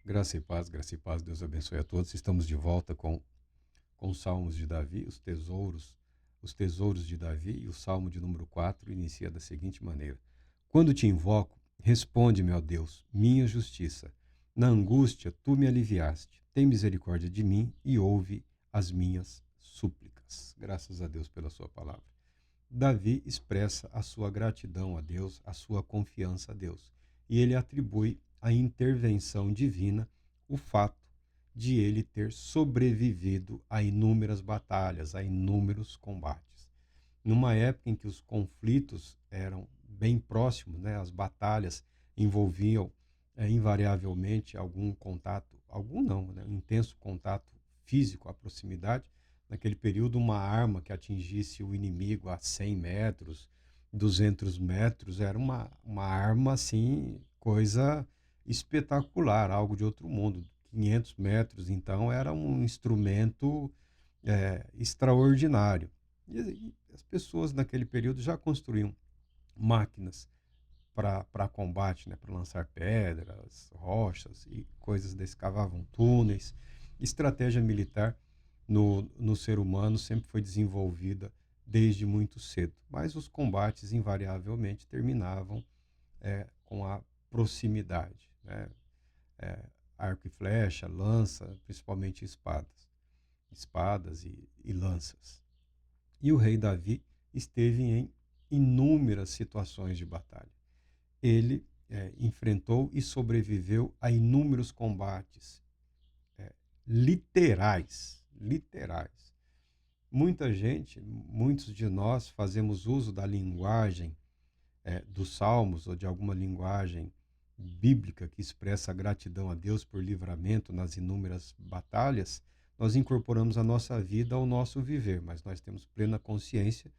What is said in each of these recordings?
Graça e paz, Deus abençoe a todos. Estamos de volta com os Salmos de Davi, os tesouros de Davi, e o Salmo de número 4 inicia da seguinte maneira: Quando te invoco, responde-me, ó Deus, minha justiça. Na angústia, tu me aliviaste. Tem misericórdia de mim e ouve as minhas súplicas. Graças a Deus pela sua palavra. Davi expressa a sua gratidão a Deus, a sua confiança a Deus. E ele atribui à intervenção divina o fato de ele ter sobrevivido a inúmeras batalhas, a inúmeros combates. Numa época em que os conflitos eram bem próximos, né, as batalhas envolviam invariavelmente algum contato, algum não, né, um intenso contato físico à proximidade. Naquele período, uma arma que atingisse o inimigo a 100 metros, 200 metros, era uma arma assim, coisa espetacular, algo de outro mundo. 500 metros, então, era um instrumento extraordinário. E as pessoas naquele período já construíam máquinas para combate, né, para lançar pedras, rochas e coisas desse, cavavam túneis. Estratégia militar no ser humano sempre foi desenvolvida desde muito cedo, mas os combates invariavelmente terminavam com a proximidade, né? Arco e flecha, lança, principalmente espadas e lanças. E o rei Davi esteve em inúmeras situações de batalha. Ele enfrentou e sobreviveu a inúmeros combates literais. Muita gente, muitos de nós fazemos uso da linguagem dos Salmos ou de alguma linguagem bíblica que expressa a gratidão a Deus por livramento nas inúmeras batalhas. Nós incorporamos a nossa vida ao nosso viver, mas nós temos plena consciência,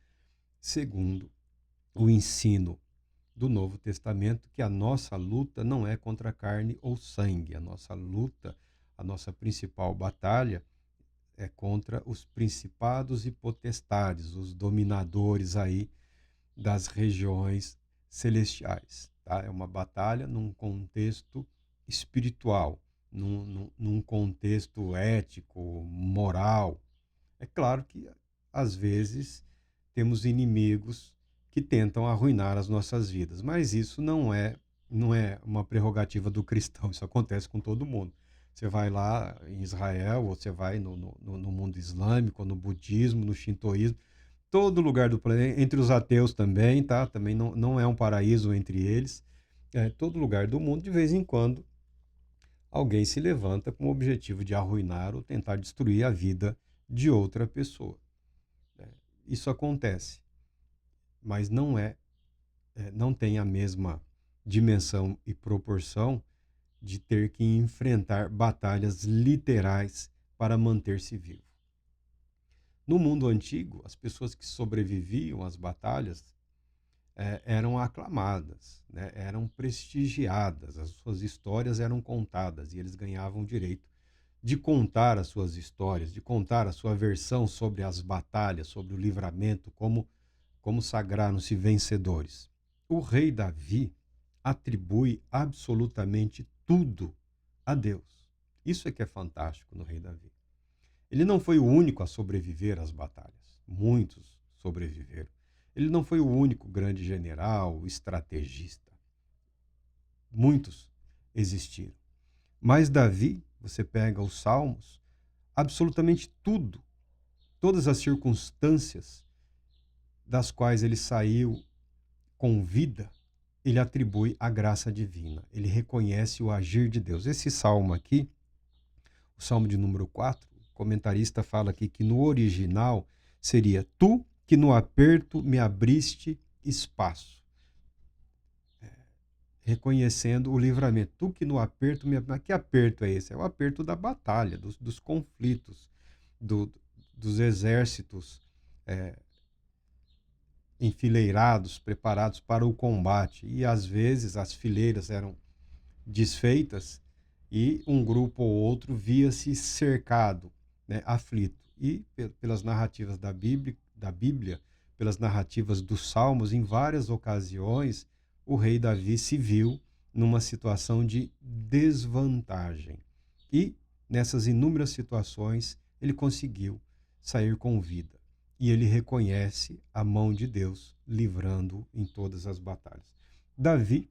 segundo o ensino do Novo Testamento, que a nossa luta não é contra carne ou sangue. A nossa luta, a nossa principal batalha é contra os principados e potestades, os dominadores aí das regiões celestiais. Tá? É uma batalha num contexto espiritual, num contexto ético, moral. É claro que, às vezes, temos inimigos que tentam arruinar as nossas vidas, mas isso não é uma prerrogativa do cristão, isso acontece com todo mundo. Você vai lá em Israel, ou você vai no mundo islâmico, no budismo, no shintoísmo, todo lugar do planeta, entre os ateus também, tá? Também não é um paraíso entre eles. Todo lugar do mundo, de vez em quando, alguém se levanta com o objetivo de arruinar ou tentar destruir a vida de outra pessoa. Isso acontece, mas não tem a mesma dimensão e proporção de ter que enfrentar batalhas literais para manter-se vivo. No mundo antigo, as pessoas que sobreviviam às batalhas eram aclamadas, né? Eram prestigiadas, as suas histórias eram contadas e eles ganhavam o direito de contar as suas histórias, de contar a sua versão sobre as batalhas, sobre o livramento, como sagraram-se vencedores. O rei Davi atribui absolutamente tudo a Deus. Isso é que é fantástico no rei Davi. Ele não foi o único a sobreviver às batalhas. Muitos sobreviveram. Ele não foi o único grande general, estrategista. Muitos existiram. Mas Davi, você pega os Salmos, absolutamente tudo, todas as circunstâncias das quais ele saiu com vida, ele atribui à graça divina. Ele reconhece o agir de Deus. Esse salmo aqui, o salmo de número 4, o comentarista fala aqui que no original seria: Tu que no aperto me abriste espaço. Reconhecendo o livramento. Tu que no aperto me abriste. Que aperto é esse? É o aperto da batalha, dos conflitos, dos exércitos enfileirados, preparados para o combate. E às vezes as fileiras eram desfeitas e um grupo ou outro via-se cercado, né, aflito. E pelas narrativas da Bíblia, pelas narrativas dos Salmos, em várias ocasiões, o rei Davi se viu numa situação de desvantagem. E nessas inúmeras situações, ele conseguiu sair com vida. E ele reconhece a mão de Deus livrando-o em todas as batalhas. Davi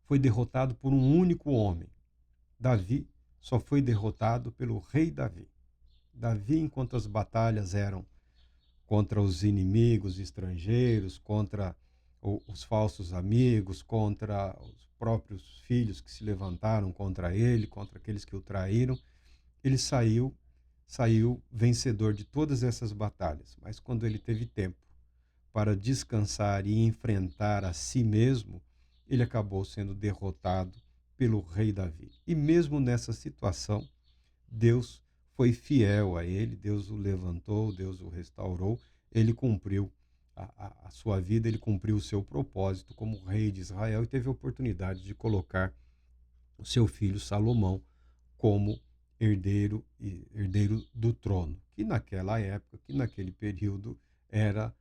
foi derrotado por um único homem. Davi só foi derrotado pelo rei Davi. Davi, enquanto as batalhas eram contra os inimigos estrangeiros, contra os falsos amigos, contra os próprios filhos que se levantaram contra ele, contra aqueles que o traíram, ele saiu vencedor de todas essas batalhas. Mas quando ele teve tempo para descansar e enfrentar a si mesmo, ele acabou sendo derrotado pelo rei Davi. E mesmo nessa situação, Deus foi fiel a ele, Deus o levantou, Deus o restaurou, ele cumpriu a sua vida, ele cumpriu o seu propósito como rei de Israel e teve a oportunidade de colocar o seu filho Salomão como herdeiro do trono, que naquela época, que naquele período era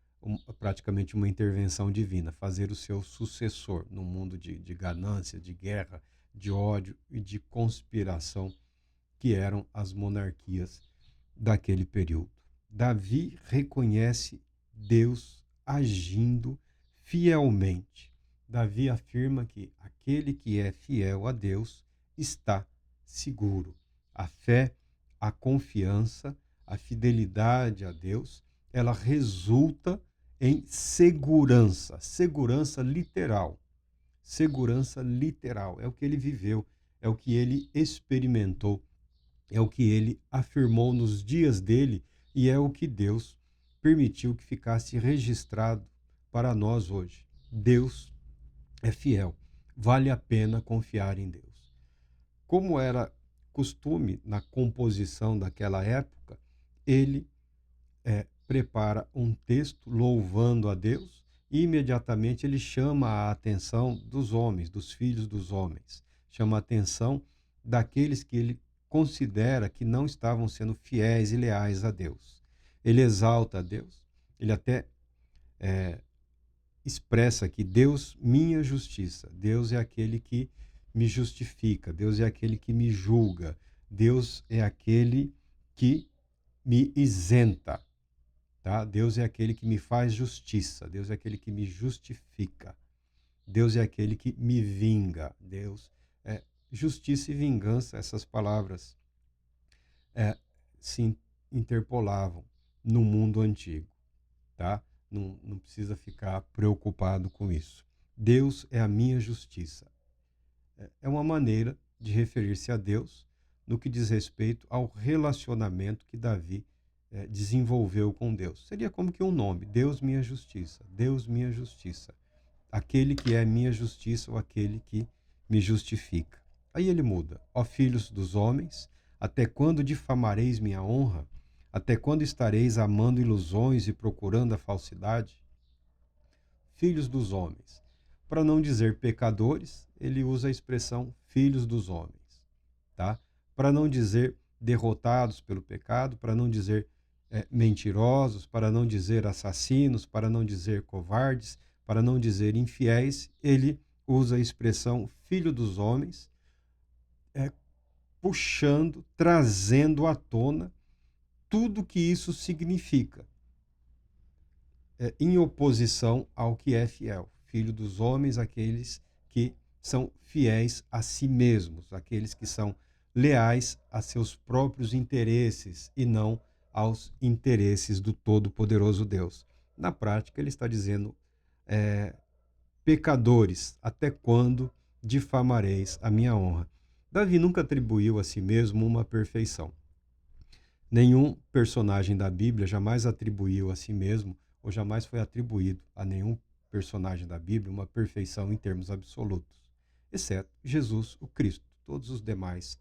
praticamente uma intervenção divina, fazer o seu sucessor no mundo de ganância, de guerra, de ódio e de conspiração que eram as monarquias daquele período. Davi reconhece Deus agindo fielmente. Davi afirma que aquele que é fiel a Deus está seguro. A fé, a confiança, a fidelidade a Deus, ela resulta em segurança, segurança literal. Segurança literal, é o que ele viveu, é o que ele experimentou, é o que ele afirmou nos dias dele e é o que Deus permitiu que ficasse registrado para nós hoje. Deus é fiel, vale a pena confiar em Deus. Como era costume na composição daquela época, ele prepara um texto louvando a Deus e imediatamente ele chama a atenção dos homens, dos filhos dos homens. Chama a atenção daqueles que ele considera que não estavam sendo fiéis e leais a Deus. Ele exalta a Deus, ele até expressa que Deus, minha justiça, Deus é aquele que me justifica, Deus é aquele que me julga, Deus é aquele que me isenta. Tá? Deus é aquele que me faz justiça, Deus é aquele que me justifica, Deus é aquele que me vinga. Deus é justiça e vingança, essas palavras se interpolavam no mundo antigo, tá? Não precisa ficar preocupado com isso. Deus é a minha justiça. É uma maneira de referir-se a Deus no que diz respeito ao relacionamento que Davi desenvolveu com Deus. Seria como que um nome, Deus minha justiça, Deus minha justiça, aquele que é minha justiça ou aquele que me justifica. Aí ele muda, ó filhos dos homens, até quando difamareis minha honra? Até quando estareis amando ilusões e procurando a falsidade? Filhos dos homens. Para não dizer pecadores, ele usa a expressão filhos dos homens, tá? Para não dizer derrotados pelo pecado, para não dizer mentirosos, para não dizer assassinos, para não dizer covardes, para não dizer infiéis, ele usa a expressão filho dos homens, puxando, trazendo à tona tudo que isso significa, em oposição ao que é fiel. Filho dos homens, aqueles que são fiéis a si mesmos, aqueles que são leais a seus próprios interesses e não aos interesses do Todo-Poderoso Deus. Na prática, ele está dizendo, pecadores, até quando difamareis a minha honra? Davi nunca atribuiu a si mesmo uma perfeição. Nenhum personagem da Bíblia jamais atribuiu a si mesmo, ou jamais foi atribuído a nenhum personagem da Bíblia uma perfeição em termos absolutos, exceto Jesus, o Cristo. Todos os demais,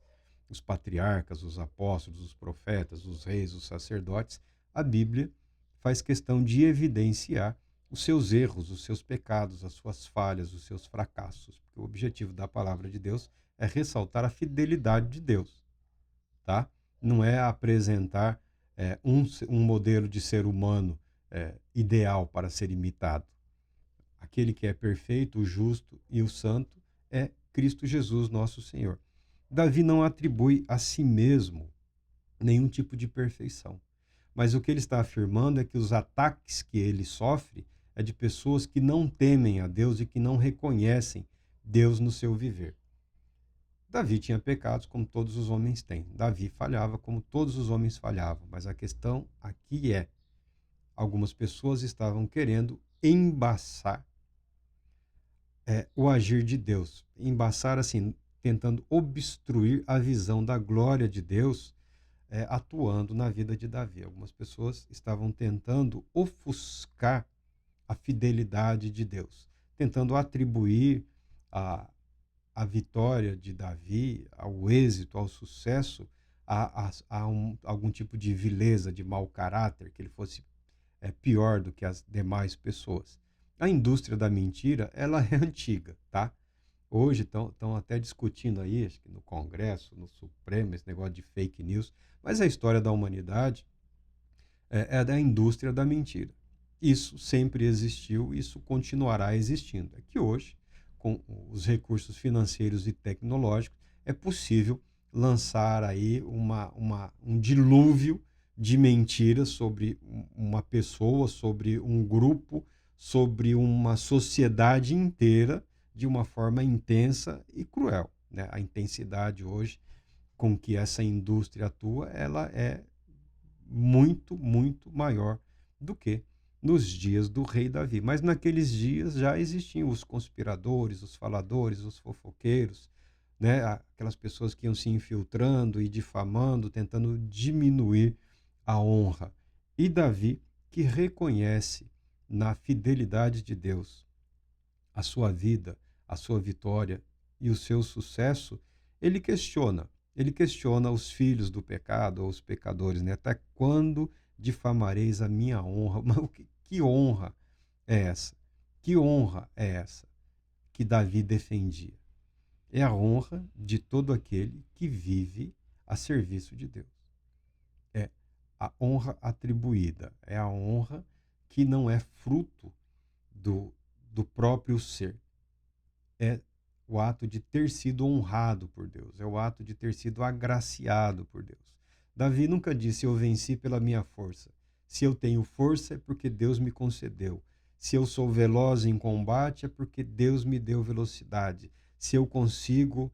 os patriarcas, os apóstolos, os profetas, os reis, os sacerdotes, a Bíblia faz questão de evidenciar os seus erros, os seus pecados, as suas falhas, os seus fracassos, porque o objetivo da palavra de Deus é ressaltar a fidelidade de Deus, tá? Não é apresentar um modelo de ser humano ideal para ser imitado. Aquele que é perfeito, o justo e o santo é Cristo Jesus, nosso Senhor. Davi não atribui a si mesmo nenhum tipo de perfeição. Mas o que ele está afirmando é que os ataques que ele sofre é de pessoas que não temem a Deus e que não reconhecem Deus no seu viver. Davi tinha pecados como todos os homens têm. Davi falhava como todos os homens falhavam. Mas a questão aqui é, algumas pessoas estavam querendo embaçar o agir de Deus. Embaçar assim, tentando obstruir a visão da glória de Deus atuando na vida de Davi. Algumas pessoas estavam tentando ofuscar a fidelidade de Deus, tentando atribuir a, a vitória de Davi, ao êxito, ao sucesso, algum tipo de vileza, de mau caráter, que ele fosse pior do que as demais pessoas. A indústria da mentira, ela é antiga, tá? Hoje estão até discutindo aí, acho que no Congresso, no Supremo, esse negócio de fake news, mas a história da humanidade é da indústria da mentira. Isso sempre existiu, isso continuará existindo. É que hoje, com os recursos financeiros e tecnológicos, é possível lançar aí um dilúvio de mentiras sobre uma pessoa, sobre um grupo, sobre uma sociedade inteira, de uma forma intensa e cruel, né? A intensidade hoje com que essa indústria atua, ela é muito, muito maior do que nos dias do rei Davi. Mas naqueles dias já existiam os conspiradores, os faladores, os fofoqueiros, né? Aquelas pessoas que iam se infiltrando e difamando, tentando diminuir a honra. E Davi, que reconhece na fidelidade de Deus a sua vida, a sua vitória e o seu sucesso, ele questiona. Ele questiona os filhos do pecado, ou os pecadores, né? Até quando difamareis a minha honra? Mas que honra é essa? Que honra é essa que Davi defendia? É a honra de todo aquele que vive a serviço de Deus. É a honra atribuída, é a honra que não é fruto do próprio ser. É o ato de ter sido honrado por Deus, é o ato de ter sido agraciado por Deus. Davi nunca disse: eu venci pela minha força. Se eu tenho força é porque Deus me concedeu. Se eu sou veloz em combate é porque Deus me deu velocidade. Se eu consigo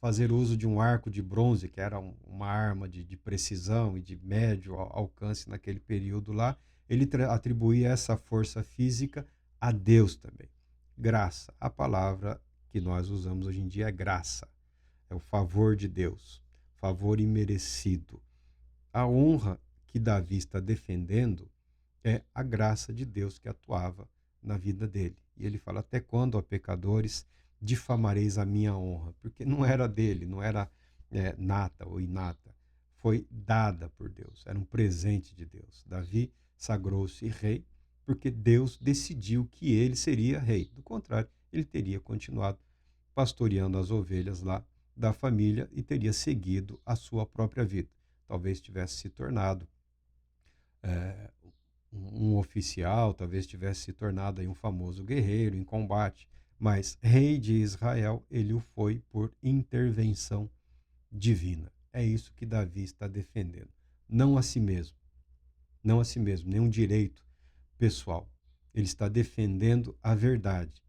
fazer uso de um arco de bronze, que era uma arma de precisão e de médio alcance naquele período lá, ele atribuía essa força física a Deus também. Graça, a palavra que nós usamos hoje em dia é graça, é o favor de Deus, favor imerecido. A honra que Davi está defendendo é a graça de Deus que atuava na vida dele. E ele fala: até quando, ó pecadores, difamareis a minha honra? Porque não era dele, não era nata ou inata, foi dada por Deus, era um presente de Deus. Davi sagrou-se rei porque Deus decidiu que ele seria rei. Do contrário, ele teria continuado pastoreando as ovelhas lá da família e teria seguido a sua própria vida. Talvez tivesse se tornado um oficial, talvez tivesse se tornado aí um famoso guerreiro em combate, mas rei de Israel, ele o foi por intervenção divina. É isso que Davi está defendendo. Não a si mesmo, não a si mesmo, nenhum direito pessoal. Ele está defendendo a verdade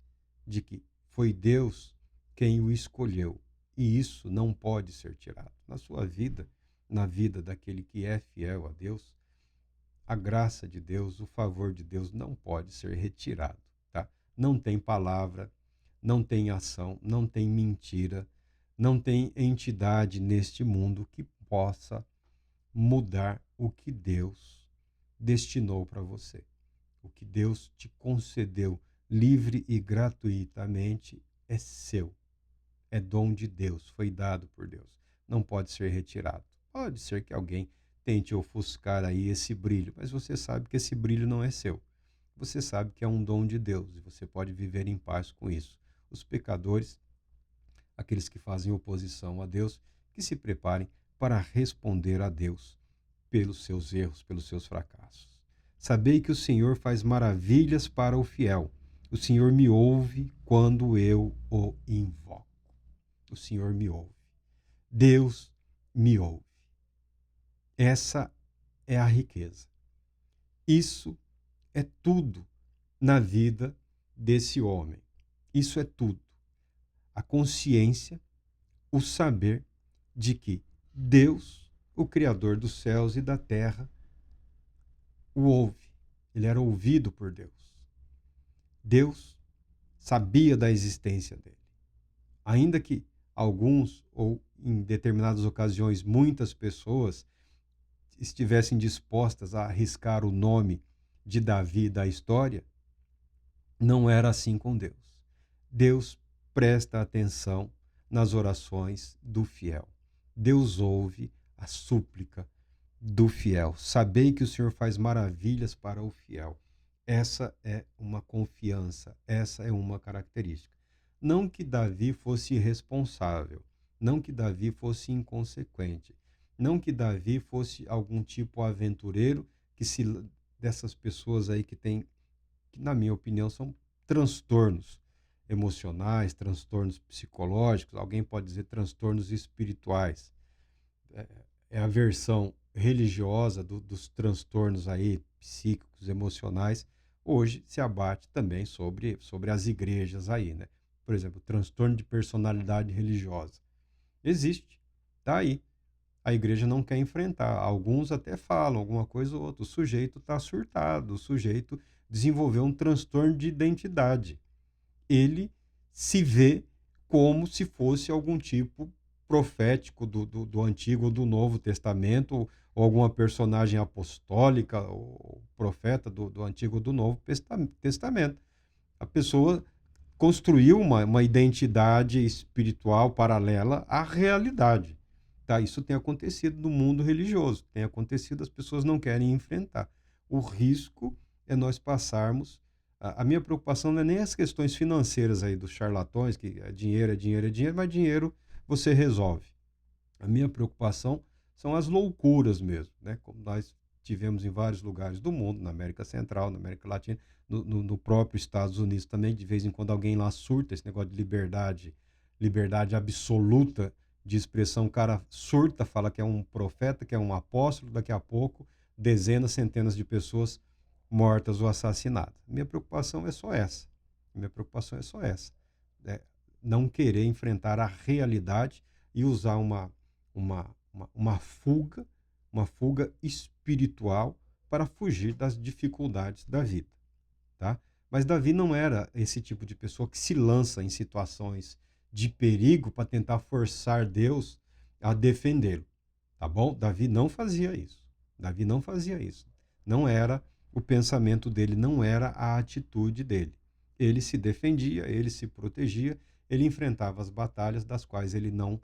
de que foi Deus quem o escolheu e isso não pode ser tirado. Na sua vida, na vida daquele que é fiel a Deus, a graça de Deus, o favor de Deus não pode ser retirado, tá? Não tem palavra, não tem ação, não tem mentira, não tem entidade neste mundo que possa mudar o que Deus destinou para você. O que Deus te concedeu livre e gratuitamente é seu. É dom de Deus, foi dado por Deus. Não pode ser retirado. Pode ser que alguém tente ofuscar aí esse brilho, mas você sabe que esse brilho não é seu. Você sabe que é um dom de Deus e você pode viver em paz com isso. Os pecadores, aqueles que fazem oposição a Deus, que se preparem para responder a Deus pelos seus erros, pelos seus fracassos. Sabei que o Senhor faz maravilhas para o fiel. O Senhor me ouve quando eu o invoco. O Senhor me ouve. Deus me ouve. Essa é a riqueza. Isso é tudo na vida desse homem. Isso é tudo. A consciência, o saber de que Deus, o Criador dos céus e da terra, o ouve. Ele era ouvido por Deus. Deus sabia da existência dele. Ainda que alguns, ou em determinadas ocasiões, muitas pessoas estivessem dispostas a arriscar o nome de Davi da história, não era assim com Deus. Deus presta atenção nas orações do fiel. Deus ouve a súplica do fiel. Sabei que o Senhor faz maravilhas para o fiel. Essa é uma confiança, essa é uma característica. Não que Davi fosse irresponsável, não que Davi fosse inconsequente, não que Davi fosse algum tipo aventureiro que se dessas pessoas aí que tem, que na minha opinião são transtornos emocionais, transtornos psicológicos, alguém pode dizer transtornos espirituais. É a versão religiosa dos transtornos aí psíquicos, emocionais, hoje se abate também sobre as igrejas aí, né? Por exemplo, transtorno de personalidade religiosa. Existe, tá aí. A igreja não quer enfrentar. Alguns até falam alguma coisa ou outra. O sujeito está surtado, o sujeito desenvolveu um transtorno de identidade. Ele se vê como se fosse algum tipo profético do Antigo ou do Novo Testamento, ou alguma personagem apostólica, ou profeta do Antigo ou do Novo Testamento. A pessoa construiu uma identidade espiritual paralela à realidade. Tá? Isso tem acontecido no mundo religioso, tem acontecido, as pessoas não querem enfrentar. O risco é nós passarmos. A minha preocupação não é nem as questões financeiras aí dos charlatões, que é dinheiro, é dinheiro, é dinheiro, mas dinheiro você resolve. A minha preocupação são as loucuras mesmo, né? Como nós tivemos em vários lugares do mundo, na América Central, na América Latina, no próprio Estados Unidos também, de vez em quando alguém lá surta, esse negócio de liberdade, liberdade absoluta de expressão, o cara surta, fala que é um profeta, que é um apóstolo, daqui a pouco dezenas, centenas de pessoas mortas ou assassinadas. Minha preocupação é só essa. Minha preocupação é só essa. É não querer enfrentar a realidade e usar uma fuga espiritual para fugir das dificuldades da vida, tá? Mas Davi não era esse tipo de pessoa que se lança em situações de perigo para tentar forçar Deus a defendê-lo, tá bom? Davi não fazia isso. Davi não fazia isso. Não era o pensamento dele, não era a atitude dele. Ele se defendia, ele se protegia, ele enfrentava as batalhas das quais ele não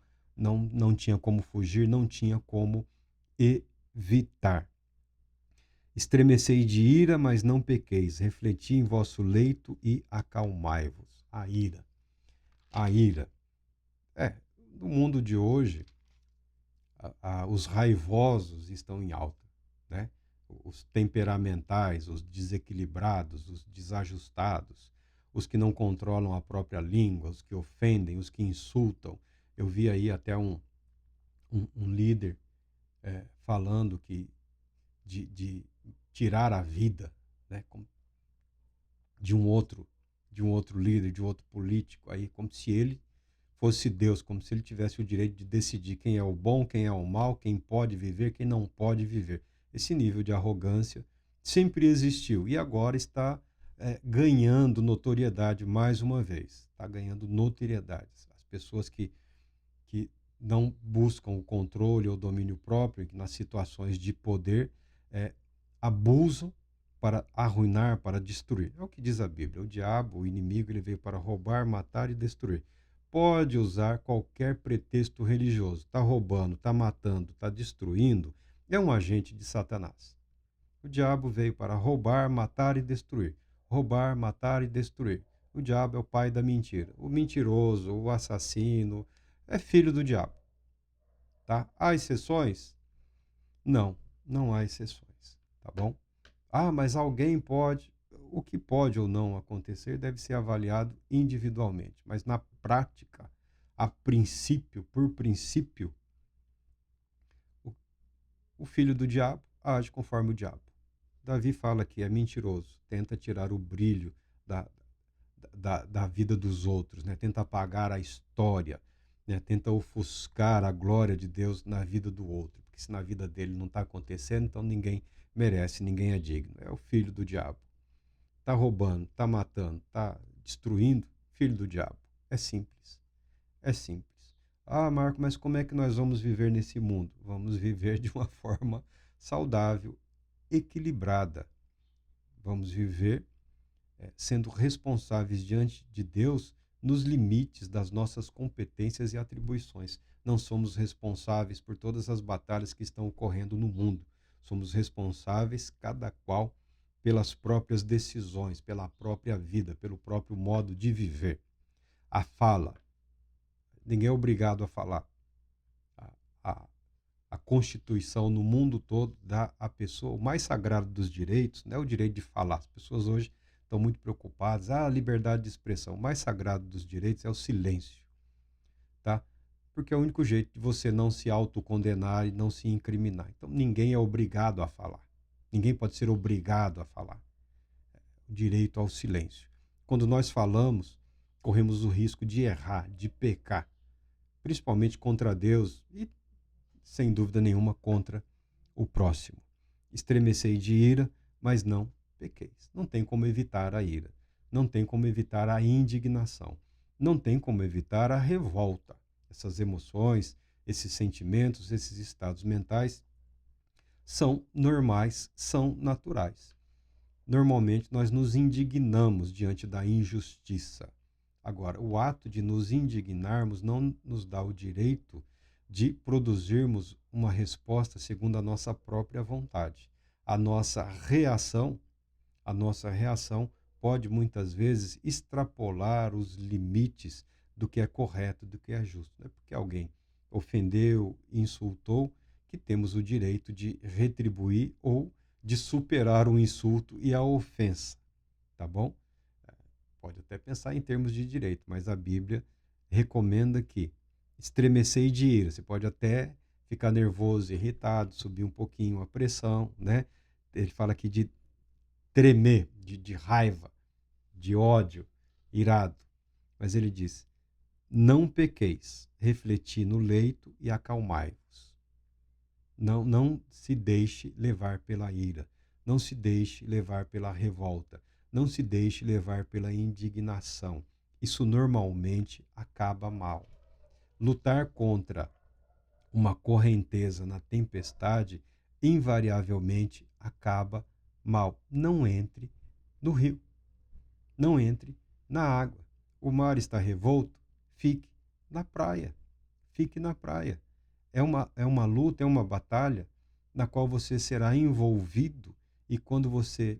tinha como fugir, não tinha como evitar. Estremecei de ira, mas não pequeis. Refleti em vosso leito e acalmai-vos. A ira. A ira. No mundo de hoje, os raivosos estão em alta, né? Os temperamentais, os desequilibrados, os desajustados, os que não controlam a própria língua, os que ofendem, os que insultam. Eu vi aí até um líder falando que de tirar a vida, né, de um outro líder, de um outro político aí, como se ele fosse Deus, como se ele tivesse o direito de decidir quem é o bom, quem é o mal, quem pode viver, quem não pode viver. Esse nível de arrogância sempre existiu e agora está ganhando notoriedade mais uma vez. Está ganhando notoriedade. As pessoas que não buscam o controle ou o domínio próprio, que nas situações de poder abusam para arruinar, para destruir. É o que diz a Bíblia. O diabo, o inimigo, ele veio para roubar, matar e destruir. Pode usar qualquer pretexto religioso. Está roubando, está matando, está destruindo. É um agente de Satanás. O diabo veio para roubar, matar e destruir. Roubar, matar e destruir. O diabo é o pai da mentira. O mentiroso, o assassino, é filho do diabo. Tá? Há exceções? Não, não há exceções. Tá bom? Ah, mas alguém pode. o que pode ou não acontecer deve ser avaliado individualmente, mas na prática, a princípio, por princípio, o, o filho do diabo age conforme o diabo. Davi fala que é mentiroso, tenta tirar o brilho da, da vida dos outros, né? Tenta apagar a história, né? Tenta ofuscar a glória de Deus na vida do outro, porque se na vida dele não está acontecendo, então ninguém merece, ninguém é digno. É o filho do diabo. Está roubando, está matando, está destruindo, filho do diabo. É simples. É simples. Ah, Marco, mas como é que nós vamos viver nesse mundo? Vamos viver de uma forma saudável, equilibrada. Vamos viver sendo responsáveis diante de Deus nos limites das nossas competências e atribuições. Não somos responsáveis por todas as batalhas que estão ocorrendo no mundo. Somos responsáveis, cada qual, pelas próprias decisões, pela própria vida, pelo próprio modo de viver. A fala. Ninguém é obrigado a falar. A, a, a Constituição no mundo todo dá à pessoa o mais sagrado dos direitos, não é o direito de falar. As pessoas hoje estão muito preocupadas. A liberdade de expressão. O mais sagrado dos direitos é o silêncio, tá? Porque é o único jeito de você não se autocondenar e não se incriminar. Então, ninguém é obrigado a falar. Ninguém pode ser obrigado a falar. O direito ao silêncio. Quando nós falamos, corremos o risco de errar, de pecar, principalmente contra Deus e, sem dúvida nenhuma, contra o próximo. Estremecei de ira, mas não pequeis. Não tem como evitar a ira. Não tem como evitar a indignação. Não tem como evitar a revolta. Essas emoções, esses sentimentos, esses estados mentais são normais, são naturais. Normalmente nós nos indignamos diante da injustiça. Agora, o ato de nos indignarmos não nos dá o direito de produzirmos uma resposta segundo a nossa própria vontade. A nossa reação, a nossa reação pode muitas vezes extrapolar os limites do que é correto, do que é justo. Não é porque alguém ofendeu, insultou, que temos o direito de retribuir ou de superar o insulto e a ofensa, tá bom? Pode até pensar em termos de direito, mas a Bíblia recomenda que estremecer de ira. Você pode até ficar nervoso, irritado, subir um pouquinho a pressão, né? Ele fala aqui de tremer, de raiva, de ódio, irado. Mas ele diz: não pequeis, refleti no leito e acalmai-vos. Não se deixe levar pela ira. Não se deixe levar pela revolta. Não se deixe levar pela indignação. Isso normalmente acaba mal. Lutar contra uma correnteza na tempestade invariavelmente acaba mal. Não entre no rio. Não entre na água. O mar está revolto? Fique na praia. Fique na praia. É uma luta, é uma batalha na qual você será envolvido e quando você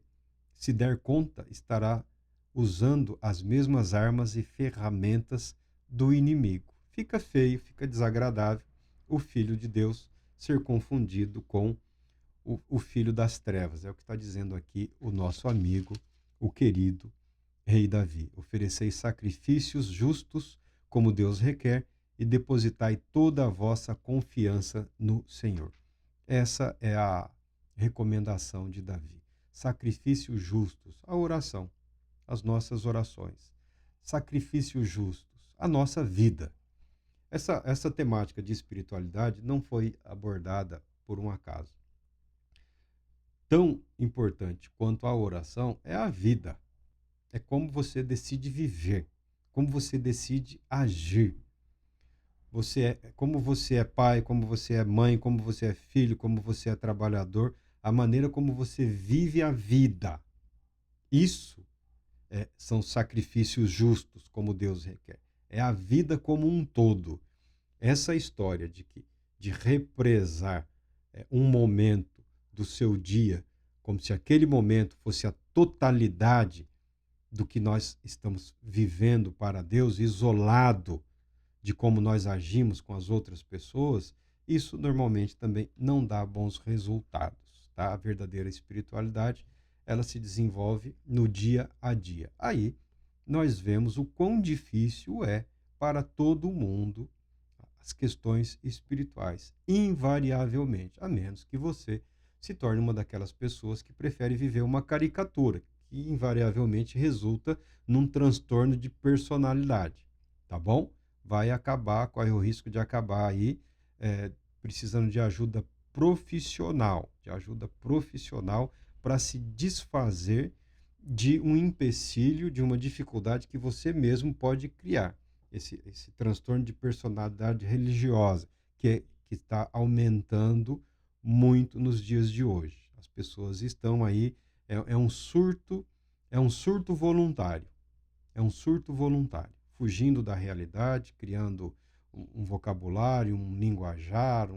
se der conta, estará usando as mesmas armas e ferramentas do inimigo. Fica feio, fica desagradável o filho de Deus ser confundido com o filho das trevas. É o que está dizendo aqui o nosso amigo, o querido rei Davi. Ofereceis sacrifícios justos, como Deus requer, e depositai toda a vossa confiança no Senhor. Essa é a recomendação de Davi. Sacrifícios justos, a oração, as nossas orações. Sacrifícios justos, a nossa vida. Essa temática de espiritualidade não foi abordada por um acaso. Tão importante quanto a oração é a vida. É como você decide viver, como você decide agir. Como você é pai, como você é mãe, como você é filho, como você é trabalhador, a maneira como você vive a vida. Isso são sacrifícios justos, como Deus requer. É a vida como um todo. Essa história de represar um momento do seu dia, como se aquele momento fosse a totalidade do que nós estamos vivendo para Deus, isolado de como nós agimos com as outras pessoas, isso normalmente também não dá bons resultados. Tá? A verdadeira espiritualidade ela se desenvolve no dia a dia. Aí nós vemos o quão difícil é para todo mundo as questões espirituais, invariavelmente, a menos que você se torne uma daquelas pessoas que prefere viver uma caricatura, que invariavelmente resulta num transtorno de personalidade, tá bom? Vai acabar, corre o risco de acabar aí precisando de ajuda profissional para se desfazer de um empecilho, de uma dificuldade que você mesmo pode criar. Esse transtorno de personalidade religiosa, que está aumentando muito nos dias de hoje. As pessoas estão aí, é um surto voluntário, fugindo da realidade, criando um vocabulário, um linguajar,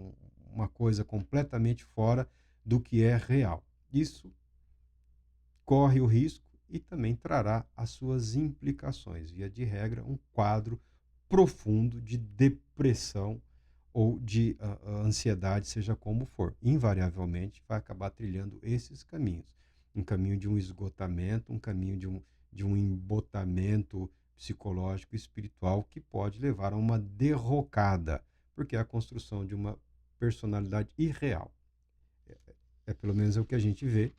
uma coisa completamente fora do que é real. Isso corre o risco e também trará as suas implicações. Via de regra, um quadro profundo de depressão ou de ansiedade, seja como for. Invariavelmente vai acabar trilhando esses caminhos. Um caminho de um esgotamento, um caminho de um embotamento psicológico e espiritual que pode levar a uma derrocada, porque é a construção de uma personalidade irreal. Pelo menos é o que a gente vê,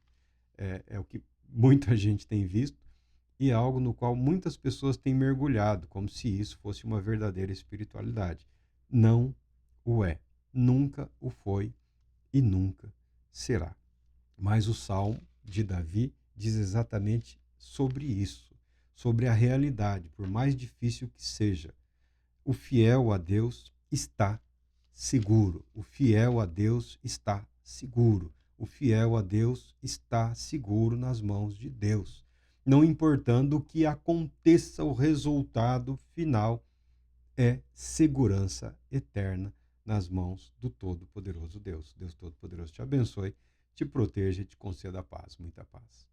é o que muita gente tem visto, e é algo no qual muitas pessoas têm mergulhado, como se isso fosse uma verdadeira espiritualidade. Não o é. Nunca o foi e nunca será. Mas o Salmo de Davi diz exatamente sobre isso, sobre a realidade, por mais difícil que seja. O fiel a Deus está seguro. O fiel a Deus está seguro. O fiel a Deus está seguro nas mãos de Deus. Não importando o que aconteça, o resultado final é segurança eterna nas mãos do Todo-Poderoso Deus. Deus Todo-Poderoso te abençoe, te proteja e te conceda paz, muita paz.